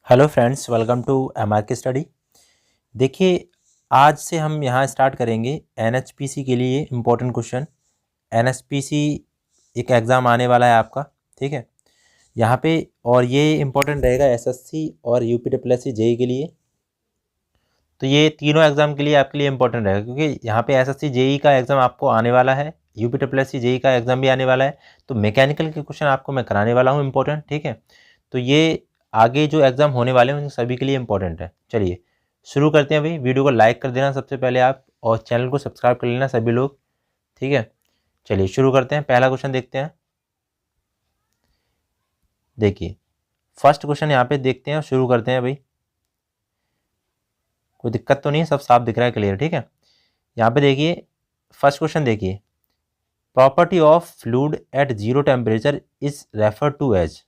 Hello friends, welcome to MRK study. देखिए, आज से हम यहाँ स्टार्ट करेंगे NHPC के लिए इम्पोर्टेंट क्वेश्चन। NHPC एक एग्ज़ाम आने वाला है आपका, ठीक है। यहाँ पे और ये इम्पोर्टेंट रहेगा SSC और UPSSC JEE के लिए। तो ये तीनों एग्ज़ाम के लिए आपके लिए इम्पोर्टेंट रहेगा, क्योंकि यहाँ पे SSC JEE का एग्ज़ाम आपको आने वाला है, UPSSC JEE का एग्ज़ाम भी आने वाला है। तो मैकेनिकल के क्वेश्चन आपको मैं कराने वाला हूँ इम्पोर्टेंट, ठीक है। तो ये आगे जो एग्ज़ाम होने वाले हैं उन सभी के लिए इम्पोर्टेंट है। चलिए शुरू करते हैं भाई। वीडियो को लाइक कर देना सबसे पहले आप, और चैनल को सब्सक्राइब कर लेना सभी लोग, ठीक है। चलिए शुरू करते हैं, पहला क्वेश्चन देखते हैं। देखिए फर्स्ट क्वेश्चन यहाँ पे देखते हैं और शुरू करते हैं भाई। कोई दिक्कत तो नहीं, सब साफ दिख रहा है, क्लियर, ठीक है। यहाँ पे देखिए फर्स्ट क्वेश्चन देखिए, property of fluid at zero temperature is refer to as.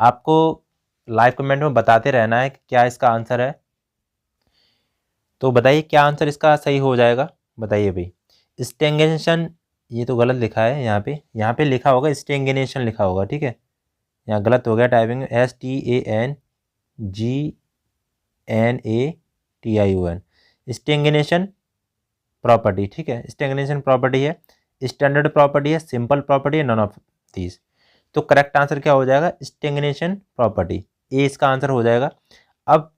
आपको लाइव कमेंट में बताते रहना है कि क्या इसका आंसर है। तो बताइए क्या आंसर इसका सही हो जाएगा, बताइए भाई। स्टेंगनेशन, ये तो गलत लिखा है यहाँ पे लिखा होगा स्टेंगनेशन लिखा होगा, ठीक है। यहाँ गलत हो गया टाइपिंग, STANGNATION, स्टेंगनेशन प्रॉपर्टी, ठीक है। स्टेंगनेशन प्रॉपर्टी है, स्टैंडर्ड प्रॉपर्टी है, सिंपल प्रॉपर्टी है, नन ऑफ दीज। तो करेक्ट आंसर क्या हो जाएगा, स्टेंगनेशन प्रॉपर्टी, ए इसका आंसर हो जाएगा। अब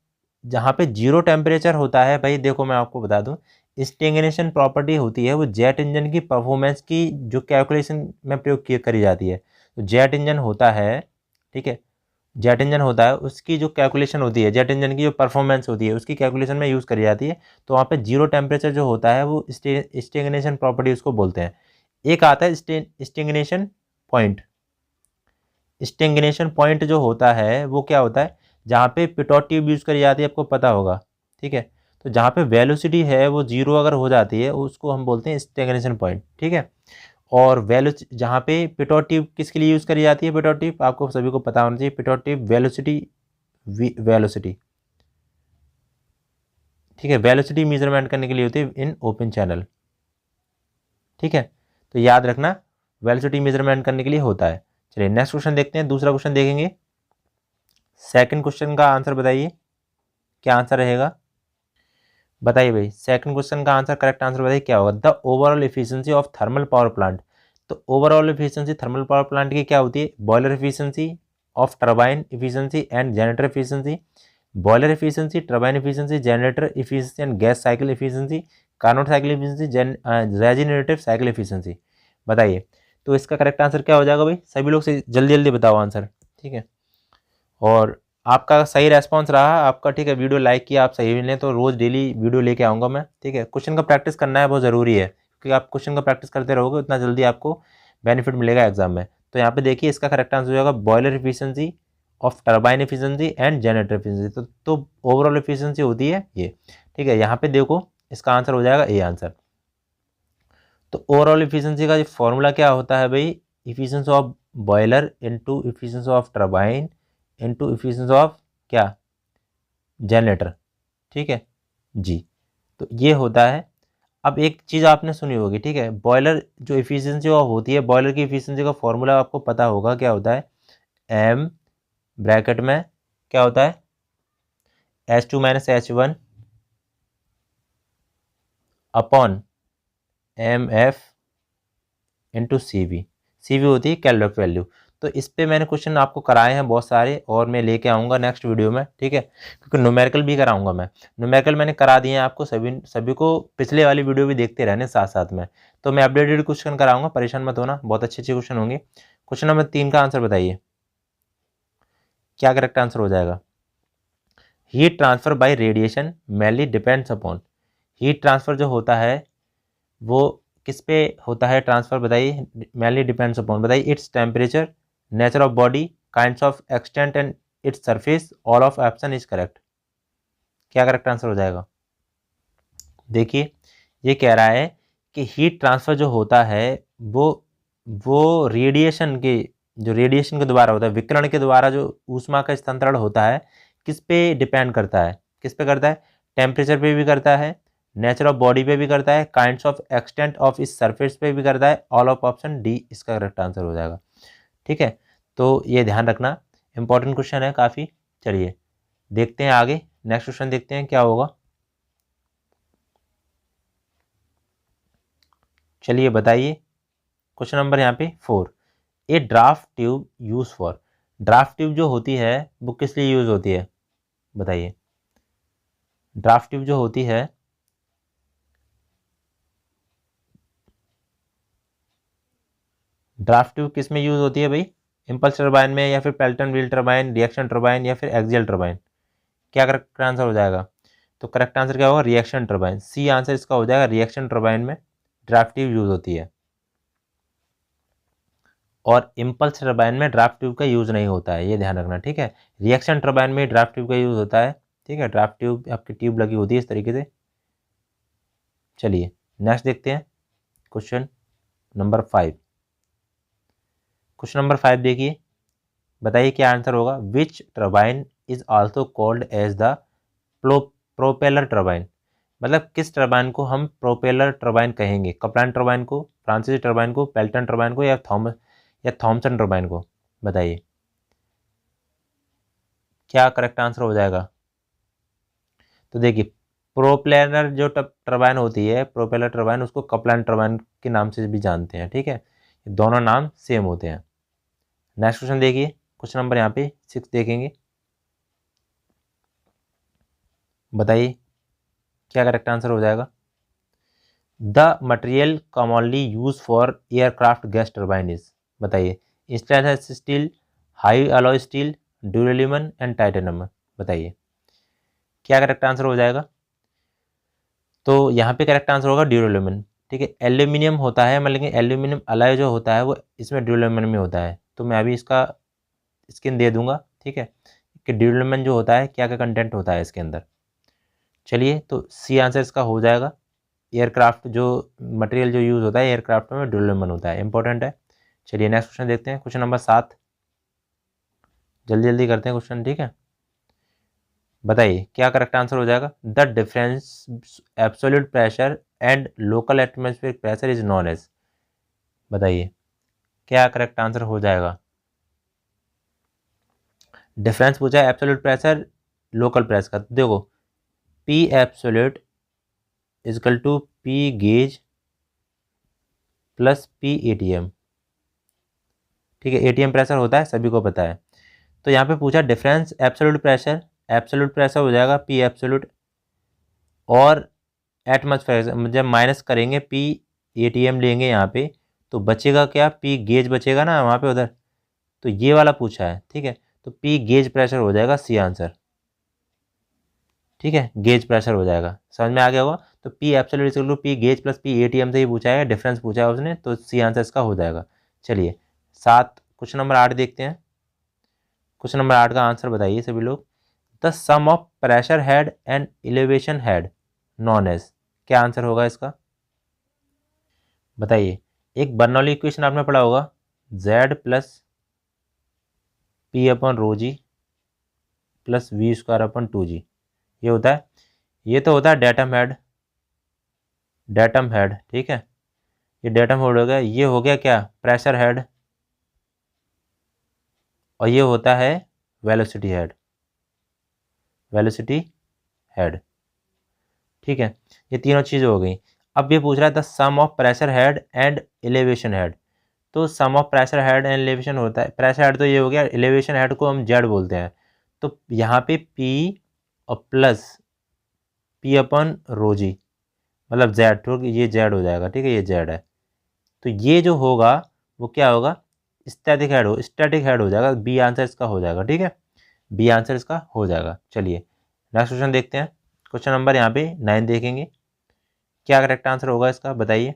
जहाँ पे जीरो टेम्परेचर होता है भाई, देखो मैं आपको बता दूं, स्टेंगनेशन प्रॉपर्टी होती है वो जेट इंजन की परफॉर्मेंस की जो कैलकुलेशन में प्रयोग करी जाती है। तो जेट इंजन होता है, ठीक है, जेट इंजन होता है, उसकी जो कैलकुलेशन होती है, जेट इंजन की जो परफॉर्मेंस होती है उसकी कैलकुलेशन में यूज़ करी जाती है। तो वहाँ पे जीरो टेम्परेचर जो होता है वो स्टेंगनेशन प्रॉपर्टी उसको बोलते हैं। एक आता है स्टेंगनेशन पॉइंट। स्टेंगनेशन पॉइंट जो होता है वो क्या होता है, जहाँ पे पिटोट ट्यूब यूज़ करी जाती है, आपको पता होगा, ठीक है। तो जहाँ पे वेलोसिटी है वो जीरो अगर हो जाती है उसको हम बोलते हैं स्टेगनेशन पॉइंट, ठीक है। और जहाँ पे पिटोट ट्यूब किसके लिए यूज़ करी जाती है, पिटोट ट्यूब आपको सभी को पता होना चाहिए। पिटोट ट्यूब वेलोसिटी, ठीक है, वेलोसिटी मेजरमेंट करने के लिए होती है इन ओपन चैनल, ठीक है। तो याद रखना वेलोसिटी मेजरमेंट करने के लिए होता है। चलिए नेक्स्ट क्वेश्चन देखते हैं, दूसरा क्वेश्चन देखेंगे। सेकंड क्वेश्चन का आंसर बताइए, क्या आंसर रहेगा, बताइए भाई। सेकंड क्वेश्चन का आंसर, करेक्ट आंसर बताइए क्या होगा। The overall efficiency of thermal power plant. तो overall efficiency thermal power plant की क्या होती है, boiler efficiency, of turbine efficiency and generator efficiency. Boiler efficiency, turbine efficiency, generator efficiency and gas cycle efficiency, Carnot cycle efficiency, regenerative cycle efficiency. बताइए तो इसका correct answer क्या हो जाएगा भाई, सभी लोग से जल्दी जल्दी बताओ आंसर, ठीक है। और आपका सही रेस्पॉन्स रहा आपका, ठीक है, वीडियो लाइक किया आप सही मिले तो रोज़ डेली वीडियो लेके आऊँगा मैं, ठीक है। क्वेश्चन का प्रैक्टिस करना है, बहुत ज़रूरी है, क्योंकि आप क्वेश्चन का प्रैक्टिस करते रहोगे उतना जल्दी आपको बेनिफिट मिलेगा एग्जाम में। तो यहाँ पे देखिए इसका करेक्ट आंसर हो जाएगा boiler efficiency, of turbine efficiency and generator efficiency. तो ओवरऑल एफिशिएंसी होती है ये, ठीक है। यहाँ पे देखो इसका आंसर हो जाएगा ए आंसर। तो ओवरऑल एफिशिएंसी का फॉर्मूला क्या होता है भाई, efficiency of boiler into efficiency of turbine into efficiency of क्या, जनरेटर, ठीक है जी। तो ये होता है। अब एक चीज़ आपने सुनी होगी, ठीक है, बॉयलर जो एफिशिएंसी होती है, बॉयलर की एफिशिएंसी का फॉर्मूला आपको पता होगा क्या होता है, एम ब्रैकेट में क्या होता है, H2 minus H1 upon MF into C V होती है कैलोरीफिक वैल्यू। तो इस पे मैंने क्वेश्चन आपको कराए हैं बहुत सारे, और मैं लेके आऊँगा नेक्स्ट वीडियो में, ठीक है, क्योंकि न्यूमेरिकल भी कराऊंगा मैं। न्यूमेरिकल मैंने करा दिए हैं आपको, सभी को पिछले वाली वीडियो भी देखते रहने साथ साथ में। तो मैं अपडेटेड क्वेश्चन कराऊंगा, परेशान मत होना, बहुत अच्छे अच्छे क्वेश्चन होंगे। क्वेश्चन नंबर 3 का आंसर बताइए, क्या करेक्ट आंसर हो जाएगा। Heat transfer by radiation mainly depends upon. Heat transfer जो होता है वो किस पे होता है ट्रांसफर, बताइए, मेनली डिपेंड्स अपॉन, बताइए, its temperature, nature of body, kinds of extent and its surface, all of option is correct. क्या करेक्ट आंसर हो जाएगा, देखिए ये कह रहा है कि हीट ट्रांसफर जो होता है वो रेडिएशन के द्वारा होता है, विकिरण के द्वारा जो ऊष्मा का स्थानांतरण होता है किस पे डिपेंड करता है, किस पे करता है, टेम्परेचर पे भी करता है, नेचर ऑफ बॉडी पे भी करता है, काइंड्स ऑफ एक्सटेंट ऑफ इस सरफेस पे भी करता है, ऑल ऑफ ऑप्शन डी इसका करेक्ट आंसर हो जाएगा, ठीक है। तो ये ध्यान रखना, इंपॉर्टेंट क्वेश्चन है काफ़ी। चलिए देखते हैं आगे, नेक्स्ट क्वेश्चन देखते हैं क्या होगा। चलिए बताइए, क्वेश्चन नंबर यहाँ पे 4, ए draft tube use for. Draft tube जो होती है वो किस लिए यूज होती है, बताइए। ड्राफ्ट ट्यूब जो होती है, ड्राफ्ट ट्यूब किस में यूज होती है भाई, इम्पल्स टरबाइन में, या फिर Pelton wheel turbine, reaction turbine, या फिर एक्सियल टरबाइन। क्या करेक्ट आंसर हो जाएगा, तो करेक्ट आंसर क्या होगा, रिएक्शन टरबाइन। सी आंसर इसका हो जाएगा, रिएक्शन टरबाइन में ड्राफ्ट ट्यूब यूज होती है। और इम्पल्स टरबाइन में ड्राफ्ट ट्यूब का यूज नहीं होता है, ये ध्यान रखना, ठीक है। रिएक्शन टरबाइन में ड्राफ्ट ट्यूब का यूज होता है, ठीक है। ड्राफ्ट ट्यूब आपकी ट्यूब लगी होती है इस तरीके से। चलिए नेक्स्ट देखते हैं, क्वेश्चन नंबर 5। क्वेश्चन नंबर 5 देखिए, बताइए क्या आंसर होगा। Which turbine is also called as the propeller turbine. मतलब किस टरबाइन को हम प्रोपेलर टरबाइन कहेंगे, कपलान टरबाइन को, फ्रांसीसी टरबाइन को, पेल्टन टरबाइन को, या थॉमसन टरबाइन को, बताइए क्या करेक्ट आंसर हो जाएगा। तो देखिए, प्रोपेलर जो टरबाइन होती है, प्रोपेलर टरबाइन, उसको कपलान टरबाइन के नाम से भी जानते हैं, ठीक है। दोनों नाम सेम होते हैं। नेक्स्ट क्वेश्चन देखिए, क्वेश्चन नंबर यहाँ पे 6 देखेंगे, बताइए क्या करेक्ट आंसर हो जाएगा। The material commonly use for aircraft gas turbine is, बताइए। Stainless steel, high alloy steel, duralumin and titanium, बताइए क्या करेक्ट आंसर हो जाएगा। तो यहाँ पे करेक्ट आंसर होगा ड्यूरेलियम, ठीक है। एल्यूमिनियम होता है, मतलब एल्यूमिनियम अलॉय जो होता है वो इसमें ड्यूरेलियम में होता है। तो मैं अभी इसका स्किन दे दूंगा, ठीक है, कि ड्यूरेलियम जो होता है क्या क्या कंटेंट होता है इसके अंदर। चलिए, तो सी आंसर इसका हो जाएगा। एयरक्राफ्ट जो मटेरियल जो यूज़ होता है एयरक्राफ्ट में ड्यूरेलियम होता है, इंपॉर्टेंट है। चलिए नेक्स्ट क्वेश्चन देखते हैं, क्वेश्चन नंबर 7। जल्दी जल्दी करते हैं क्वेश्चन, ठीक है। बताइए क्या करेक्ट आंसर हो जाएगा। The difference absolute pressure and local atmospheric pressure is known as, बताइए क्या करेक्ट आंसर हो जाएगा। डिफरेंस पूछा है एब्सोल्यूट प्रेशर लोकल प्रेशर का, तो देखो P absolute equal to P gauge plus P ATM, ठीक है। एटीएम प्रेशर होता है, सभी को पता है। तो यहाँ पे पूछा difference absolute pressure, absolute pressure हो जाएगा पी एब्सोल्यूट, और एटमॉस्फेयर जब माइनस करेंगे पी एटीएम लेंगे यहाँ पे, तो बचेगा क्या, पी गेज बचेगा ना वहाँ पे उधर। तो ये वाला पूछा है, ठीक है। तो पी गेज प्रेशर हो जाएगा सी आंसर, ठीक है। गेज प्रेशर हो जाएगा, समझ में आ गया होगा। तो P absolute equal to P gauge plus P ATM से ही पूछा है, डिफरेंस पूछा है उसने, तो सी आंसर इसका हो जाएगा। चलिए 7, क्वेश्चन नंबर 8 देखते हैं। क्वेश्चन नंबर 8 का आंसर बताइए सभी लोग। The sum of pressure head and elevation head known as, क्या आंसर होगा इसका, बताइए। एक बर्नौली इक्वेशन आपने पढ़ा होगा, z plus P upon rho g plus V square upon 2g, ये होता है, ये तो होता है डेटम हेड, डेटम हेड, ठीक है। ये डेटम हेड हो गया, ये हो गया क्या, प्रेशर हेड, और ये होता है वेलोसिटी हेड, वेलोसिटी हेड, ठीक है। ये तीनों चीज़ें हो गई। अब ये पूछ रहा है the sum of pressure head and elevation head. तो sum of pressure head and elevation होता है, प्रेशर हेड तो ये हो गया, एलिवेशन हेड को हम जेड बोलते हैं। तो यहाँ पे पी और प्लस पी अपन रो जी, मतलब जेड, तो ये जेड हो जाएगा, ठीक है, ये जेड है। तो ये जो होगा वो क्या होगा, स्टैटिक हेड हो जाएगा। बी आंसर इसका हो जाएगा, ठीक है, बी आंसर इसका हो जाएगा। चलिए नेक्स्ट क्वेश्चन देखते हैं, क्वेश्चन नंबर यहाँ पे 9 देखेंगे, क्या करेक्ट आंसर होगा इसका, बताइए।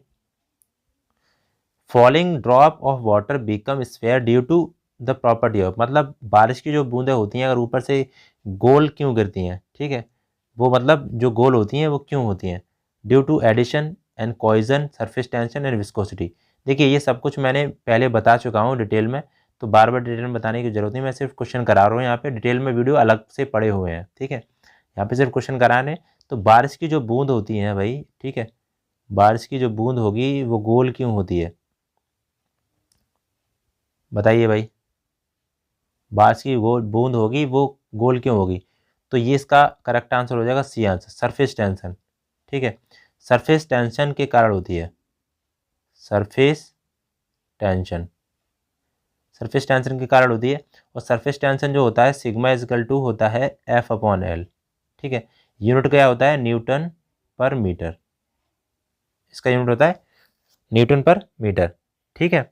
Falling drop of water become sphere due to the property of, मतलब बारिश की जो बूंदें होती हैं अगर ऊपर से गोल क्यों गिरती हैं, ठीक है, वो मतलब जो गोल होती हैं वो क्यों होती हैं, due to adhesion and cohesion, surface tension and viscosity. देखिए ये सब कुछ मैंने पहले बता चुका हूँ डिटेल में, तो बार बार डिटेल में बताने की जरूरत नहीं, मैं सिर्फ क्वेश्चन करा रहा हूँ यहाँ पे, डिटेल में वीडियो अलग से पड़े हुए हैं, ठीक है। यहाँ पे सिर्फ क्वेश्चन कराने। तो बारिश की जो बूंद होती है भाई, ठीक है, बारिश की जो बूंद होगी वो गोल क्यों होती है, बताइए भाई। बारिश की गोल बूंद होगी वो गोल क्यों होगी, तो ये इसका करेक्ट आंसर हो जाएगा सी आंसर, सरफेस टेंशन। ठीक है, सरफेस टेंशन के कारण होती है, सरफेस टेंशन, सरफेस टेंशन के कारण होती है। और सरफेस टेंशन जो होता है सिग्मा इजकल टू होता है एफ अपॉन एल। ठीक है, यूनिट क्या होता है, न्यूटन पर मीटर, इसका यूनिट होता है न्यूटन पर मीटर। ठीक है,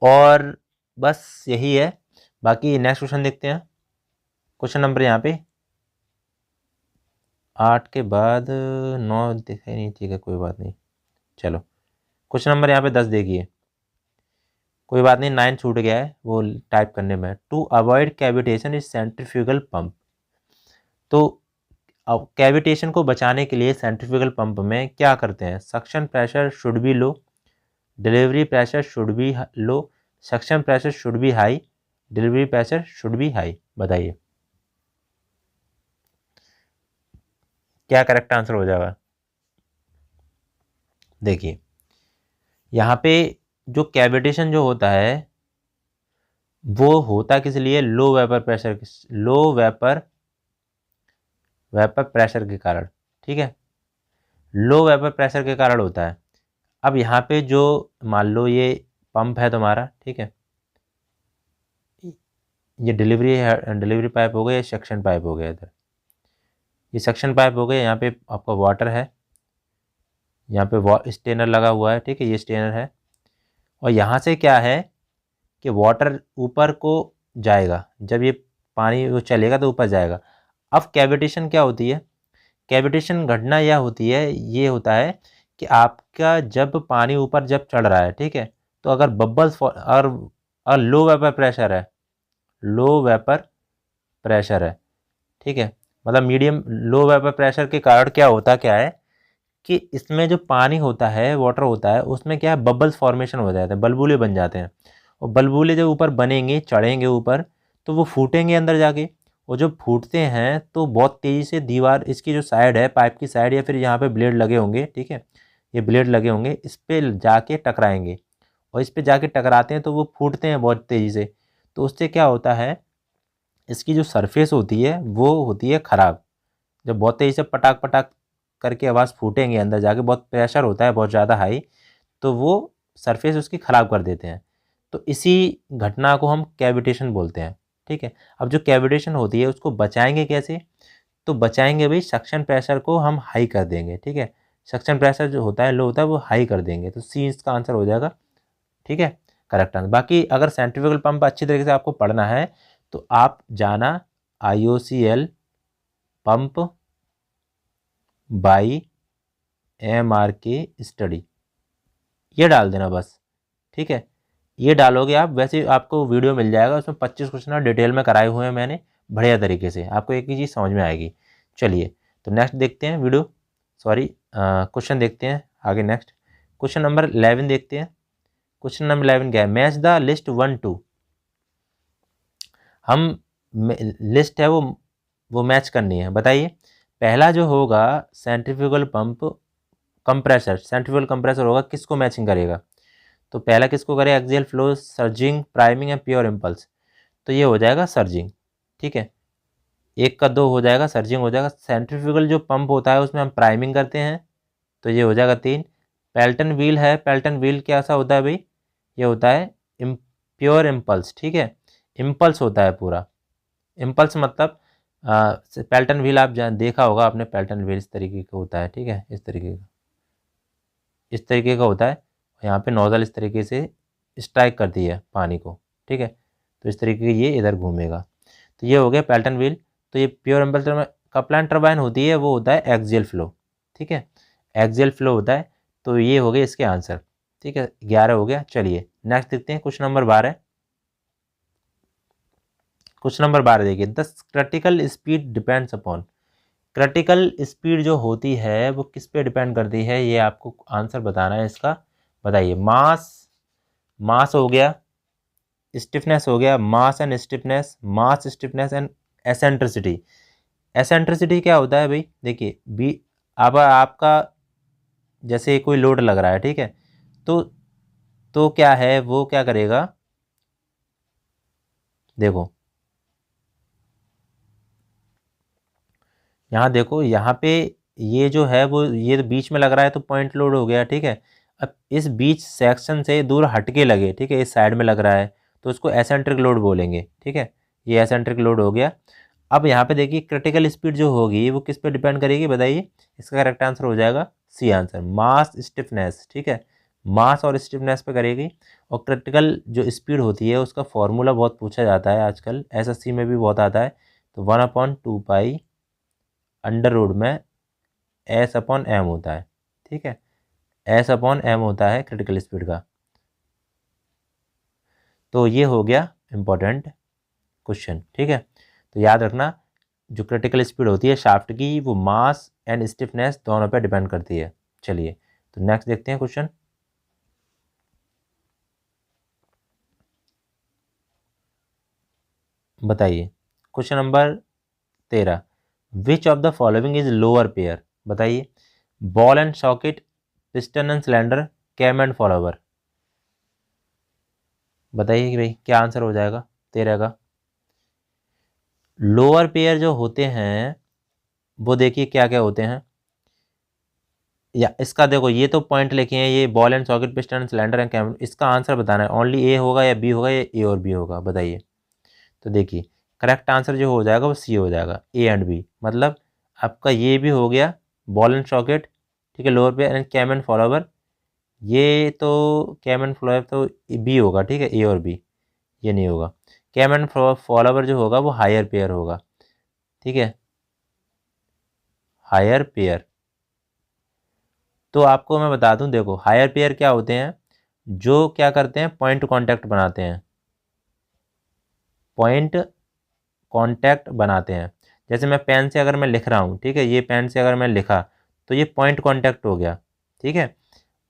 और बस यही है। बाकी नेक्स्ट क्वेश्चन देखते हैं। क्वेश्चन नंबर यहाँ पे 8 के बाद 9 दिखाई नहीं, ठीक है कोई बात नहीं। चलो क्वेश्चन नंबर यहाँ पे 10 देखिए, कोई बात नहीं 9 छूट गया है वो टाइप करने में। To avoid cavitation is centrifugal pump. तो अब कैविटेशन को बचाने के लिए सेंट्रीफ्यूगल पंप में क्या करते हैं, suction pressure should be low, delivery pressure should be low, suction pressure should be high, delivery pressure should be high. बताइए क्या करेक्ट आंसर हो जाएगा। देखिए यहाँ पे जो कैविटेशन जो होता है वो होता किस लिए, लो वेपर प्रेशर, लो वेपर प्रेशर के कारण। ठीक है, लो वेपर प्रेशर के कारण होता है। अब यहाँ पे जो मान लो ये पंप है तुम्हारा, ठीक है, ये डिलीवरी है, डिलीवरी पाइप हो गया, ये सक्शन पाइप हो गया, इधर ये सक्शन पाइप हो गया, यहाँ पे आपका वाटर है, यहाँ पे स्टेनर लगा हुआ है। ठीक है, ये स्टेनर है, और यहाँ से क्या है कि वाटर ऊपर को जाएगा, जब ये पानी वो चलेगा तो ऊपर जाएगा। अब कैविटेशन क्या होती है, कैविटेशन घटना यह होती है, ये होता है कि आपका जब पानी ऊपर जब चढ़ रहा है, ठीक है, तो अगर बबल्स और लो वेपर प्रेशर है, लो वेपर प्रेशर है, ठीक है, मतलब मीडियम लो वेपर प्रेशर के कारण क्या होता क्या है कि इसमें जो पानी होता है, वाटर होता है, उसमें क्या है बबल्स फॉर्मेशन हो जाते हैं, बलबूले बन जाते हैं। और बलबूले जब ऊपर बनेंगे, चढ़ेंगे ऊपर, तो वो फूटेंगे अंदर जाके, और जब फूटते हैं तो बहुत तेज़ी से दीवार, इसकी जो साइड है पाइप की साइड, या फिर यहाँ पे ब्लेड लगे होंगे, ठीक है, ये ब्लेड लगे होंगे, इस पर जाके टकराएंगे, और इस पर जाके टकराते हैं तो वो फूटते हैं बहुत तेज़ी से। तो उससे क्या होता है, इसकी जो सरफेस होती है वो होती है ख़राब। जब बहुत तेज़ी से पटाख पटाख करके आवाज़ फूटेंगे, अंदर जाके बहुत प्रेशर होता है बहुत ज़्यादा हाई, तो वो सरफेस उसकी ख़राब कर देते हैं। तो इसी घटना को हम कैविटेशन बोलते हैं। ठीक है, अब जो कैविटेशन होती है उसको बचाएंगे कैसे, तो बचाएंगे भाई सक्शन प्रेशर को हम हाई कर देंगे। ठीक है, सक्शन प्रेशर जो होता है लो होता है, वो हाई कर देंगे, तो सी इसका आंसर हो जाएगा। ठीक है, करेक्ट आंसर। बाकी अगर सेंट्रीफ्यूगल पंप अच्छी तरीके से आपको पढ़ना है तो आप जाना IOCL pump by MRK study, ये डाल देना बस। ठीक है, ये डालोगे आप, वैसे आपको वीडियो मिल जाएगा, उसमें 25 क्वेश्चन डिटेल में कराए हुए हैं मैंने बढ़िया तरीके से, आपको एक ही चीज़ समझ में आएगी। चलिए तो नेक्स्ट देखते हैं वीडियो, सॉरी क्वेश्चन देखते हैं आगे। नेक्स्ट क्वेश्चन नंबर 11 देखते हैं। क्वेश्चन नंबर 11 क्या है, मैच द लिस्ट 1 2। हम लिस्ट है वो मैच करनी है। बताइए पहला जो होगा centrifugal pump compressor, centrifugal compressor होगा, किसको मैचिंग करेगा, तो पहला किसको करेगा, एक्सियल फ्लो, सर्जिंग, प्राइमिंग या प्योर इम्पल्स। तो ये हो जाएगा सर्जिंग। ठीक है, एक का दो हो जाएगा, सर्जिंग हो जाएगा। सेंट्रीफ्यूगल जो पंप होता है उसमें हम प्राइमिंग करते हैं, तो ये हो जाएगा 3। पेल्टन व्हील है, पेल्टन व्हील कैसा होता है भाई, ये होता है प्योर इम्पल्स। ठीक है, इम्पल्स होता है पूरा, इम्पल्स मतलब पेल्टन व्हील आप देखा होगा आपने, पेल्टन व्हील इस तरीके का होता है। ठीक है, इस तरीके का, इस तरीके का होता है, यहाँ पे नोजल इस तरीके से स्ट्राइक करती है पानी को। ठीक है, तो इस तरीके की ये इधर घूमेगा, तो ये हो गया पेल्टन व्हील। तो ये प्योर इम्पल्स में कपलाइन टर्बाइन होती है, वो होता है एक्सियल फ्लो। ठीक है, एक्सियल फ्लो होता है, तो ये हो गया इसके आंसर। ठीक है, 11 हो गया। चलिए नेक्स्ट देखते हैं क्वेश्चन नंबर 12। क्वेश्चन नंबर 12 देखिए, the critical speed depends upon. Critical speed जो होती है वो किस पे डिपेंड करती है, ये आपको आंसर बताना है इसका। बताइए, मास, मास हो गया, स्टिफनेस हो गया, mass and stiffness, mass stiffness and eccentricity. Eccentricity क्या होता है भाई, देखिए बी, अब आपका जैसे कोई लोड लग रहा है, ठीक है, तो क्या है, वो क्या करेगा, देखो यहाँ देखो, यहाँ पे ये जो है वो ये तो बीच में लग रहा है तो पॉइंट लोड हो गया, ठीक है। अब इस बीच सेक्शन से दूर हटके लगे, ठीक है, इस साइड में लग रहा है तो उसको एसेंट्रिक लोड बोलेंगे, ठीक है। ये एसेंट्रिक लोड हो गया। अब यहाँ पे देखिए क्रिटिकल स्पीड जो होगी वो किस पे डिपेंड करेगी बताइए। इसका करेक्ट आंसर हो जाएगा सी आंसर, मास स्टिफनेस, ठीक है, मास और स्टिफनेस पे करेगी। और क्रिटिकल जो स्पीड होती है उसका फॉर्मूला बहुत पूछा जाता है आजकल, एसएससी में भी बहुत आता है। तो 1/2 पाई अंडर रूट में एस अपॉन एम होता है, ठीक है, एस अपॉन एम होता है क्रिटिकल स्पीड का। तो ये हो गया इम्पोर्टेंट क्वेश्चन, ठीक है। तो याद रखना जो क्रिटिकल स्पीड होती है शाफ्ट की वो मास एंड स्टिफनेस दोनों पे डिपेंड करती है। चलिए तो नेक्स्ट देखते हैं क्वेश्चन। बताइए question number 13, which of the following is lower pair. बताइए, ball and socket, piston and cylinder, cam and follower. बताइए कि भाई क्या आंसर हो जाएगा 13 का। लोअर पेयर जो होते हैं वो देखिए क्या क्या होते हैं, या इसका देखो ये तो पॉइंट लिखे हैं, ये ball and socket, piston, cylinder and cam, इसका आंसर बताना है। ओनली ए होगा या बी होगा या ए और बी होगा, बताइए। तो देखिए करेक्ट आंसर जो हो जाएगा वो सी हो जाएगा, ए एंड बी। मतलब आपका ये भी हो गया बॉल एंड सॉकेट, ठीक है, lower pair and cam and follower. ये तो कैम एंड फॉलोवर तो बी होगा, ठीक है, ए और बी, ये नहीं होगा। कैम एंड फॉलोवर जो होगा वो हायर पेयर होगा, ठीक है, हायर पेयर। तो आपको मैं बता दूं, देखो हायर पेयर क्या होते हैं, जो क्या करते हैं पॉइंट टू कॉन्टैक्ट बनाते हैं, पॉइंट कॉन्टैक्ट बनाते हैं। जैसे मैं पेन से अगर मैं लिख रहा हूँ, ठीक है, ये पेन से अगर मैं लिखा तो ये पॉइंट कॉन्टैक्ट हो गया, ठीक है।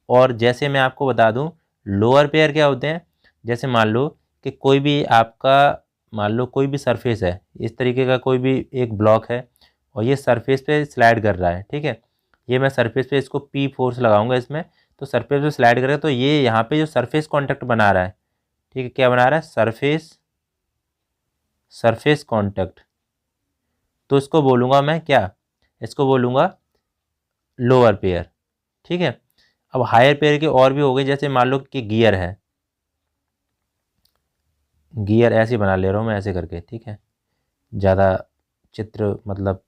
और जैसे मैं आपको बता दूं लोअर पेयर क्या होते हैं, जैसे मान लो कि कोई भी आपका, मान लो कोई भी सरफेस है, इस तरीके का कोई भी एक ब्लॉक है और ये सरफेस पे स्लाइड कर रहा है, ठीक है। ये मैं सरफेस पे इसको पी फोर्स लगाऊंगा इसमें, तो सरफेस पे स्लाइड करेगा तो ये यहाँ पे जो सरफेस कॉन्टैक्ट बना रहा है, ठीक है, क्या बना रहा है, सरफेस कॉन्टैक्ट। तो इसको बोलूँगा मैं क्या, इसको बोलूँगा लोअर पेयर, ठीक है। अब हायर पेयर के और भी हो गए, जैसे मान लो कि गियर है, गियर ऐसे बना ले रहा हूँ मैं ऐसे करके, ठीक है, ज़्यादा चित्र मतलब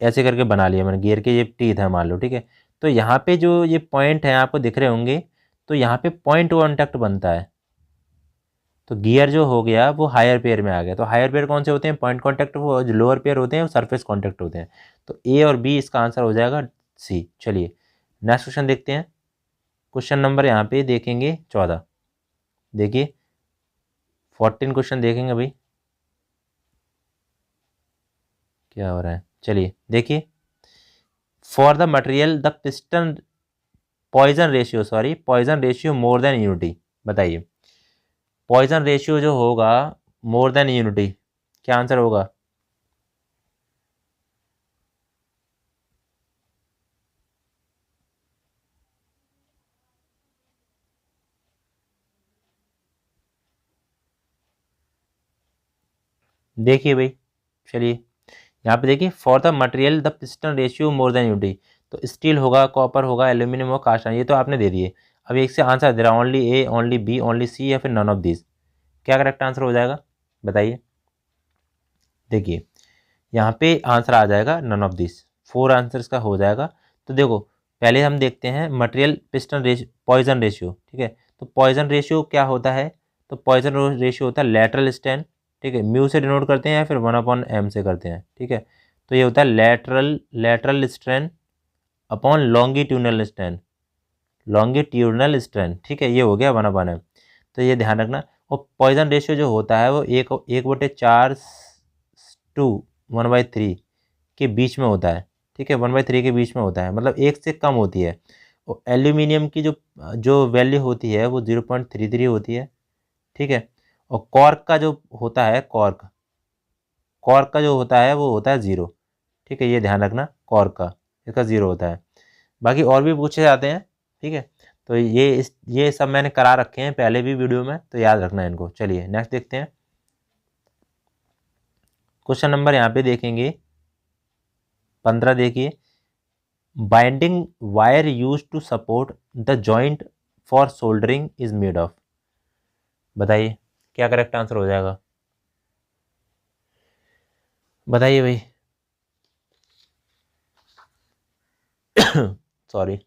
ऐसे करके बना लिया मैंने, गियर के ये टीथ है मान लो, ठीक है। तो यहाँ पे जो ये पॉइंट हैं आपको दिख रहे होंगे, तो यहाँ पे पॉइंट कॉन्टैक्ट बनता है। तो गियर जो हो गया वो हायर पेयर में आ गया। तो हायर पेयर कौन से होते हैं, पॉइंट कॉन्टैक्ट, वो जो लोअर पेयर होते हैं वो सरफेस कॉन्टैक्ट होते हैं। तो ए और बी इसका आंसर हो जाएगा सी। चलिए नेक्स्ट क्वेश्चन देखते हैं। क्वेश्चन नंबर यहाँ पे देखेंगे 14। देखिए 14 क्वेश्चन देखेंगे भाई, क्या हो रहा है। चलिए देखिए, for the material the piston Poisson ratio more than unity. बताइए पॉइजन रेशियो जो होगा मोर देन यूनिटी, क्या आंसर होगा। देखिए भाई, चलिए यहाँ पे देखिए, for the material the piston ratio more than unity, तो स्टील होगा, कॉपर होगा, एल्यूमिनियम होगा, कास्ट आयरन, ये तो आपने दे दिए। अब एक से आंसर दे रहा हूँ, ओनली ए, ओनली बी, ओनली सी, या फिर नन ऑफ दिस, क्या करेक्ट आंसर हो जाएगा बताइए। देखिए यहाँ पे आंसर आ जाएगा नन ऑफ दिस, 4 आंसर्स का हो जाएगा। तो देखो पहले हम देखते हैं material piston ratio, Poisson ratio, ठीक है। तो पॉइजन रेशियो क्या होता है, तो पॉइजन रेशियो होता है लेटरल स्ट्रेन, ठीक है, म्यू से डिनोट करते हैं या फिर 1/m से करते हैं, ठीक है। तो ये होता है lateral strain upon longitudinal strain, ठीक है, ये हो गया 1/m। तो ये ध्यान रखना। और पॉइजन रेशियो जो होता है वो 1/4 टू 1/3 के बीच में होता है, ठीक है, 1/3 के बीच में होता है, मतलब 1 से कम होती है। और एल्यूमिनियम की जो जो वैल्यू होती है वो 0.33 होती है, ठीक है। और कॉर्क का जो होता है, कॉर्क का जो होता है वो होता है 0, ठीक है, ये ध्यान रखना, कॉर्क का इसका 0 होता है। बाकी और भी पूछे जाते हैं, ठीक है। तो ये सब मैंने करा रखे हैं पहले भी वीडियो में, तो याद रखना है इनको। चलिए नेक्स्ट देखते हैं। क्वेश्चन नंबर यहाँ पे देखेंगे 15, देखिए binding wire use to support the joint for soldering is made of. बताइए क्या करेक्ट आंसर हो जाएगा, बताइए भाई। सॉरी,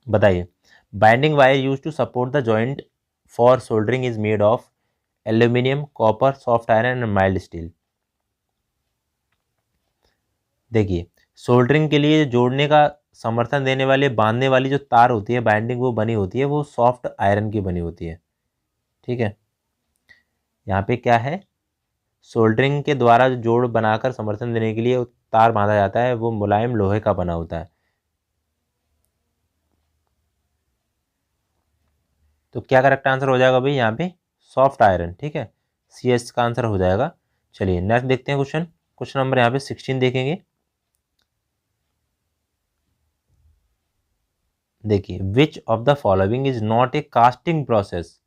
बताइए। Binding wire use to support the joint for soldering is made of aluminium, copper, soft iron and mild steel. देखिए soldering के लिए जोड़ने का समर्थन देने वाले बांधने वाली जो तार होती है, बाइंडिंग वो बनी होती है, वो सॉफ्ट आयरन की बनी होती है। ठीक है, यहाँ पे क्या है, सोल्डरिंग के द्वारा जो जोड़ बनाकर समर्थन देने के लिए तार बांधा जाता है वो मुलायम लोहे का बना होता है। तो क्या करेक्ट आंसर हो जाएगा भाई यहाँ पे, सॉफ्ट आयरन। ठीक है, सी एस का आंसर हो जाएगा। चलिए नेक्स्ट देखते हैं क्वेश्चन। क्वेश्चन नंबर यहाँ पे 16 देखेंगे। देखिए which of the following is not a casting process.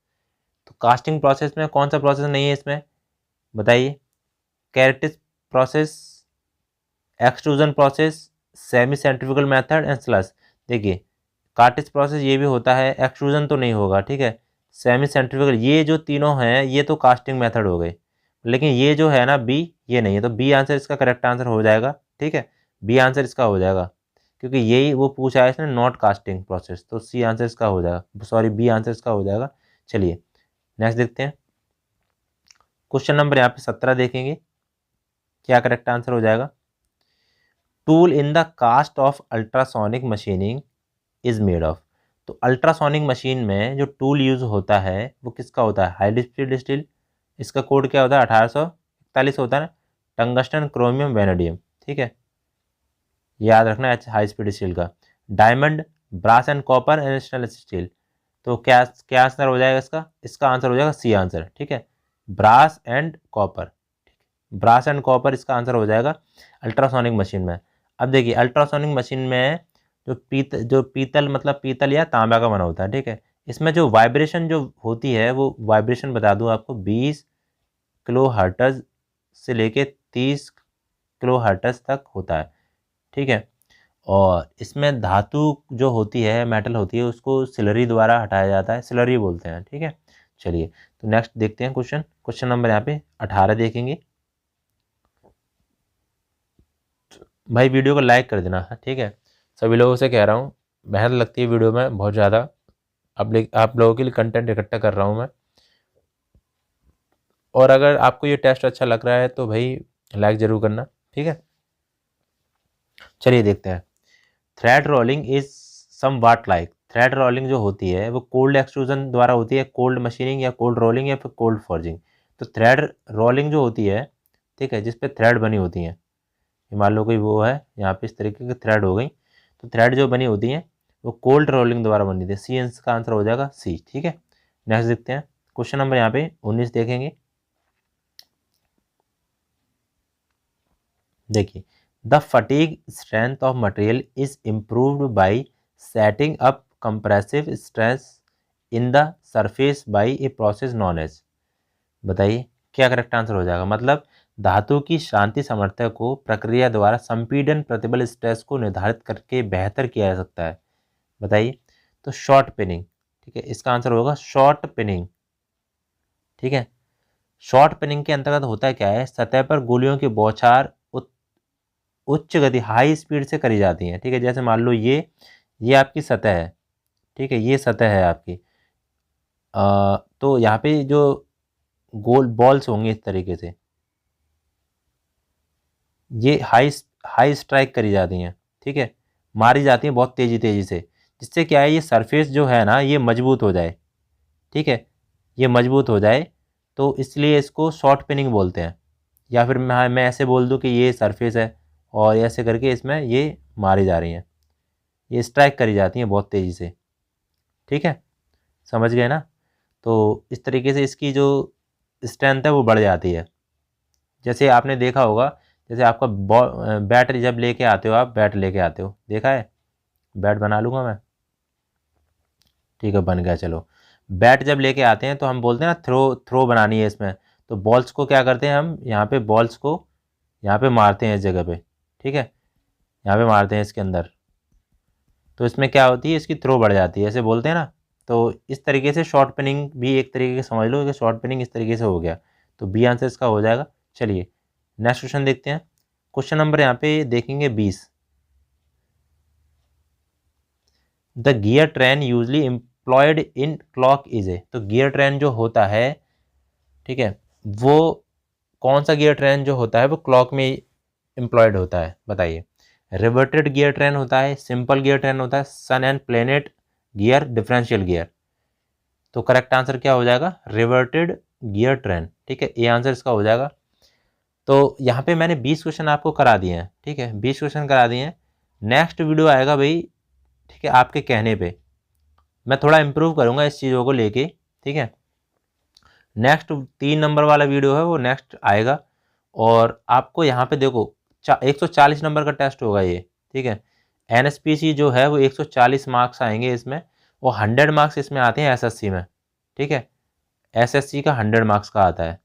तो कास्टिंग प्रोसेस में कौन सा प्रोसेस नहीं है इसमें, बताइए। Corthias process, extrusion process, semi centrifugal method and slush. देखिए कार्टिस प्रोसेस ये भी होता है, एक्सट्रूजन तो नहीं होगा। ठीक है, सेमी सेंट्रीफ्यूगल, ये जो तीनों हैं ये तो कास्टिंग मेथड हो गए, लेकिन ये जो है ना बी, ये नहीं है। तो बी आंसर इसका करेक्ट आंसर हो जाएगा। ठीक है, बी आंसर इसका हो जाएगा, क्योंकि यही वो पूछा है इसने, नॉट कास्टिंग प्रोसेस। तो सी आंसर इसका हो जाएगा, सॉरी बी आंसर इसका हो जाएगा। चलिए नेक्स्ट देखते हैं। क्वेश्चन नंबर यहाँ पे 17 देखेंगे, क्या करेक्ट आंसर हो जाएगा। Tool in the cast of ultrasonic machining is made of. तो अल्ट्रासोनिक मशीन में जो टूल यूज होता है वो किसका होता है, हाई स्पीड स्टील। इसका कोड क्या होता है, 1841 होता है ना, टंगस्टन, क्रोमियम, वेनेडियम। ठीक है, याद रखना है हाई स्पीड स्टील का। Diamond, brass and copper and stainless steel. तो क्या क्या आंसर हो जाएगा इसका, इसका आंसर हो जाएगा सी आंसर। ठीक है, brass and copper. Brass and copper इसका आंसर हो जाएगा अल्ट्रासोनिक मशीन में। अब देखिए अल्ट्रासोनिक मशीन में जो पीतल मतलब पीतल या तांबा का बना होता है। ठीक है, इसमें जो वाइब्रेशन जो होती है वो वाइब्रेशन बता दूं आपको, 20 किलो हर्ट्ज से लेके 30 किलो हर्ट्ज तक होता है। ठीक है, और इसमें धातु जो होती है, मेटल होती है, उसको सिलरी द्वारा हटाया जाता है, सिलरी बोलते हैं। ठीक है, चलिए तो नेक्स्ट देखते हैं क्वेश्चन। क्वेश्चन नंबर यहाँ पे 18 देखेंगे। भाई वीडियो को लाइक कर देना, ठीक है, सभी लोगों से कह रहा हूँ, मेहनत लगती है वीडियो में बहुत ज़्यादा। आप लोगों के लिए कंटेंट इकट्ठा कर रहा हूँ मैं, और अगर आपको ये टेस्ट अच्छा लग रहा है तो भाई लाइक ज़रूर करना। ठीक है, चलिए देखते हैं। Thread rolling is somewhat like. Thread rolling जो होती है वो कोल्ड एक्सट्रूजन द्वारा होती है, कोल्ड मशीनिंग या कोल्ड रोलिंग या फिर कोल्ड फॉर्जिंग। तो थ्रेड रोलिंग जो होती है, ठीक है, जिस पे थ्रेड बनी होती हैं, मान लो कोई वो है यहाँ पे इस तरीके की थ्रेड हो गई, तो थ्रेड जो बनी होती है वो कोल्ड रोलिंग द्वारा बनी थी। सी आंसर का आंसर हो जाएगा सी। ठीक है, नेक्स्ट देखते हैं। क्वेश्चन नंबर यहाँ पे 19 देखेंगे। देखिए the fatigue strength of material is improved by setting up compressive stress in the surface by a process known as. बताइए क्या करेक्ट आंसर हो जाएगा। मतलब धातु की शांति सामर्थ्य को प्रक्रिया द्वारा संपीड़न प्रतिबल स्ट्रेस को निर्धारित करके बेहतर किया जा सकता है। बताइए, तो शॉर्ट पिनिंग। ठीक है, इसका आंसर होगा शॉर्ट पिनिंग। ठीक है, शॉर्ट पिनिंग के अंतर्गत होता क्या है, सतह पर गोलियों की बौछार उच्च गति हाई स्पीड से करी जाती है। ठीक है, जैसे मान लो ये आपकी सतह है। ठीक है, ये सतह है आपकी, तो यहाँ पे जो गोल बॉल्स होंगे इस तरीके से, ये हाई स्ट्राइक करी जाती हैं। ठीक है, मारी जाती हैं बहुत तेज़ी तेज़ी से, जिससे क्या है, ये सरफेस जो है ना ये मजबूत हो जाए। ठीक है, ये मजबूत हो जाए, तो इसलिए इसको शॉर्ट पिनिंग बोलते हैं। या फिर मैं ऐसे बोल दूं कि ये सरफेस है और ऐसे करके इसमें ये मारी जा रही हैं, ये स्ट्राइक करी जाती हैं बहुत तेज़ी से। ठीक है, समझ गए ना। तो इस तरीके से इसकी जो स्ट्रेंथ है वो बढ़ जाती है। जैसे आपने देखा होगा, जैसे आपका बैट जब लेके आते हो, आप बैट लेके आते हो, देखा है, बैट बना लूँगा मैं। ठीक है, बन गया। चलो बैट जब लेके आते हैं तो हम बोलते हैं ना थ्रो बनानी है इसमें, तो बॉल्स को क्या करते हैं हम, यहाँ पे बॉल्स को यहाँ पे मारते हैं इस जगह पे, ठीक है, यहाँ पे मारते हैं इसके अंदर, तो इसमें क्या होती है, इसकी थ्रो बढ़ जाती है, ऐसे बोलते हैं ना। तो इस तरीके से शॉर्ट पिनिंग भी एक तरीके से समझ लो कि शॉर्ट पिनिंग इस तरीके से हो गया। तो बी आंसर इसका हो जाएगा। चलिए नेक्स्ट क्वेश्चन देखते हैं। क्वेश्चन नंबर यहाँ पे देखेंगे 20। The gear train usually employed in clock is a, तो गियर ट्रेन जो होता है, ठीक है, वो कौन सा गियर ट्रेन जो होता है वो क्लॉक में एम्प्लॉयड होता है, बताइए। रिवर्टेड गियर ट्रेन होता है, सिंपल गियर ट्रेन होता है, sun and planet gear, differential gear. तो करेक्ट आंसर क्या हो जाएगा, रिवर्टेड गियर ट्रेन, ठीक है, ये आंसर इसका हो जाएगा। तो यहाँ पे मैंने 20 क्वेश्चन आपको करा दिए हैं, ठीक है, 20 क्वेश्चन करा दिए हैं। नेक्स्ट वीडियो आएगा भाई, ठीक है, आपके कहने पे मैं थोड़ा इम्प्रूव करूँगा इस चीज़ों को लेके, ठीक है। नेक्स्ट 3 नंबर वाला वीडियो है वो नेक्स्ट आएगा, और आपको यहाँ पे देखो 140 नंबर का टेस्ट होगा ये, ठीक है। NSPC जो है वो 140 मार्क्स आएंगे इसमें, और 100 मार्क्स इसमें आते हैं SSC में, ठीक है। SSC का 100 मार्क्स का आता है।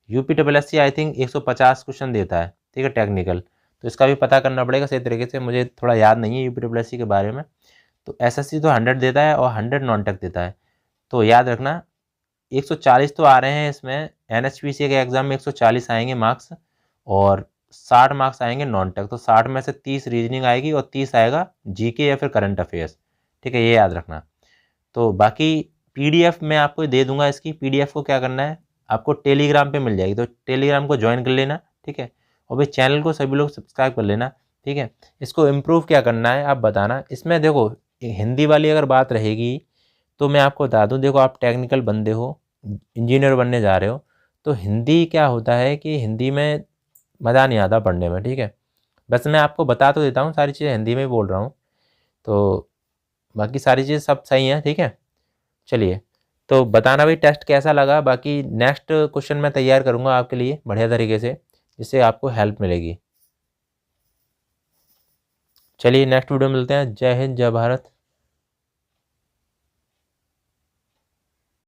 UPSSC आई थिंक 150 क्वेश्चन देता है, ठीक है, टेक्निकल। तो इसका भी पता करना पड़ेगा सही तरीके से, मुझे थोड़ा याद नहीं है UPSSC के बारे में। तो SSC तो 100 देता है और 100 नॉन टेक देता है, तो याद रखना 140 तो आ रहे हैं इसमें। NHPC के एग्ज़ाम में 140 आएंगे मार्क्स, और 60 मार्क्स आएंगे नॉन टेक। तो 60 में से 30 रीजनिंग आएगी और 30 आएगा GK या फिर करंट अफेयर्स, ठीक है, ये याद रखना। तो बाकी PDF मैं आपको दे दूंगा, इसकी PDF को क्या करना है, आपको टेलीग्राम पे मिल जाएगी, तो टेलीग्राम को ज्वाइन कर लेना, ठीक है। और भाई चैनल को सभी लोग सब्सक्राइब कर लेना, ठीक है। इसको इम्प्रूव क्या करना है आप बताना। इसमें देखो हिंदी वाली अगर बात रहेगी तो मैं आपको बता दूं, देखो आप टेक्निकल बंदे हो, इंजीनियर बनने जा रहे हो, तो हिंदी क्या होता है कि हिंदी में मज़ा नहीं आता पढ़ने में, ठीक है। बस मैं आपको बता तो देता हूँ, सारी चीज़ें हिंदी में ही बोल रहा हूँ, तो बाकी सारी चीज़ सब सही हैं, ठीक है। चलिए तो बताना भाई टेस्ट कैसा लगा। बाकी नेक्स्ट क्वेश्चन मैं तैयार करूँगा आपके लिए बढ़िया तरीके से, जिससे आपको हेल्प मिलेगी। चलिए नेक्स्ट वीडियो मिलते हैं। जय हिंद, जय भारत।